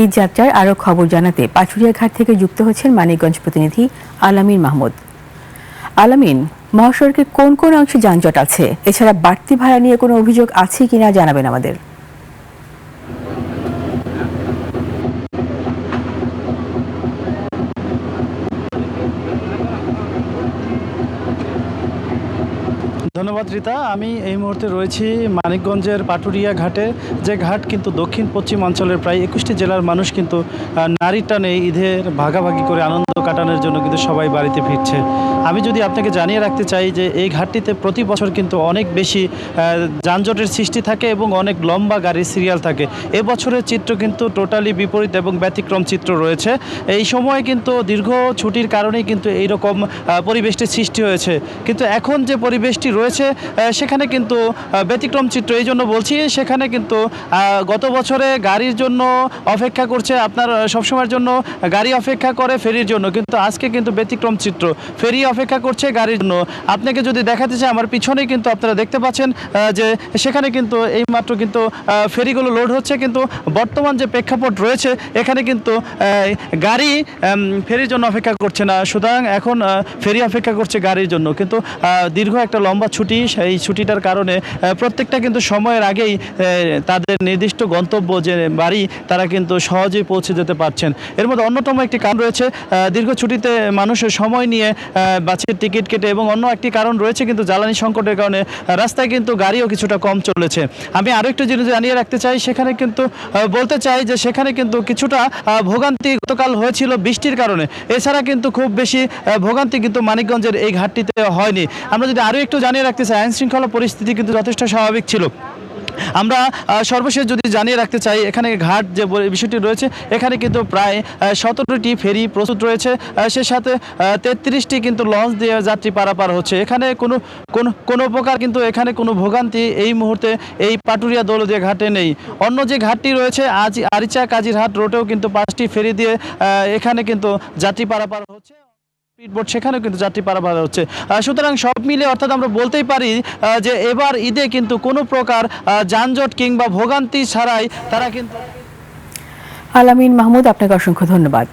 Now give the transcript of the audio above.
ঈদ যাত্রার আরও খবর জানাতে পাটুরিয়া ঘাট থেকে যুক্ত হচ্ছেন মানিকগঞ্জ প্রতিনিধি আলামিন মাহমুদ। আলামিন, মহাসড়কের কোন কোন অংশে যানজট আছে, এছাড়া বাড়তি ভাড়া নিয়ে কোনো অভিযোগ আছে কিনা জানাবেন আমাদের। ধন্যবাদ রিতা। আমি এই মুহূর্তে রয়েছি মানিকগঞ্জের পাটুরিয়া ঘাটে, যে ঘাট কিন্তু দক্ষিণ পশ্চিমাঞ্চলের প্রায় 21টি জেলার মানুষ কিন্তু নারীর টানে ঈদের ভাগাভাগি করে আনন্দ কাটানোর জন্য কিন্তু সবাই বাড়িতে ফিরছে। আমি যদি আপনাকে জানিয়ে রাখতে চাই যে এই ঘাটটিতে প্রতি বছর কিন্তু অনেক বেশি যানজটের সৃষ্টি থাকে এবং অনেক লম্বা গাড়ির সিরিয়াল থাকে। এবছরের চিত্র কিন্তু টোটালি বিপরীত এবং ব্যতিক্রম চিত্র রয়েছে। এই সময় কিন্তু দীর্ঘ ছুটির কারণেই কিন্তু এইরকম পরিবেশটির সৃষ্টি হয়েছে, কিন্তু এখন যে পরিবেশটি রয়েছে সেখানে কিন্তু ব্যতিক্রম চিত্র। এই জন্য বলছি, সেখানে কিন্তু গত বছরে গাড়ির জন্য অপেক্ষা করছে, আপনার সবসময়ের জন্য গাড়ি অপেক্ষা করে ফেরির জন্য, কিন্তু আজকে কিন্তু ব্যতিক্রম চিত্র, ফেরি অপেক্ষা করছে গাড়ির জন্য। আপনাকে যদি দেখাতে চাই, আমার পিছনেই কিন্তু আপনারা দেখতে পাচ্ছেন যে সেখানে কিন্তু এইমাত্র কিন্তু ফেরিগুলো লোড হচ্ছে, কিন্তু বর্তমান যে প্রেক্ষাপট রয়েছে এখানে কিন্তু গাড়ি ফেরির জন্য অপেক্ষা করছে না, সুতরাং এখন ফেরি অপেক্ষা করছে গাড়ির জন্য। কিন্তু দীর্ঘ একটা লম্বা ছুটি, সেই ছুটিটার কারণে প্রত্যেকটা কিন্তু সময়ের আগেই তাদের নির্দিষ্ট গন্তব্য যে বাড়ি তারা কিন্তু সহজেই পৌঁছে যেতে পারছেন। এর মধ্যে অন্যতম একটি কারণ রয়েছে দীর্ঘ ছুটিতে মানুষের সময় নিয়ে বাসের টিকিট কেটে, এবং অন্য একটি কারণ রয়েছে কিন্তু জ্বালানি সংকটের কারণে রাস্তায় কিন্তু গাড়িও কিছুটা কম চলেছে। আমি আরও একটু জিনিস জানিয়ে রাখতে চাই, সেখানে কিন্তু বলতে চাই যে সেখানে কিন্তু কিছুটা ভোগান্তি গতকাল হয়েছিল বৃষ্টির কারণে, এছাড়া কিন্তু খুব বেশি ভোগান্তি কিন্তু মানিকগঞ্জের এই ঘাটটিতে হয়নি। আমরা যদি আরও একটু জানিয়ে রাখতে চাই, আইন শৃঙ্খলা পরিস্থিতি কিন্তু যথেষ্ট স্বাভাবিক ছিল। আমরা সর্বশেষ যদি জানিয়ে রাখতে চাই, এখানে ঘাট যে বিষয়টি রয়েছে, এখানে কিন্তু প্রায় 17টি ফেরি প্রস্তুত রয়েছে, সে সাথে 33টি কিন্তু লঞ্চ দিয়ে যাত্রী পারাপার হচ্ছে। এখানে কোনো প্রকার কিন্তু এখানে কোনো ভোগান্তি এই মুহূর্তে এই পাটুরিয়া দৌলতদিয়া ঘাটে নেই। অন্য যে ঘাটটি রয়েছে আরিচা কাজিরহাট রোডেও কিন্তু 5টি ফেরি দিয়ে এখানে কিন্তু যাত্রী পারাপার হচ্ছে, স্পিডবোট সেখানেও কিন্তু যাত্রী পারাপার হচ্ছে। সুতরাং সব মিলে অর্থাৎ আমরা বলতেই পারি যে এবার ঈদে কিন্তু কোনো প্রকার যানজট কিংবা ভোগান্তি ছাড়াই তারা কিন্তু। আলামিন মাহমুদ, আপনাকে অসংখ্য ধন্যবাদ।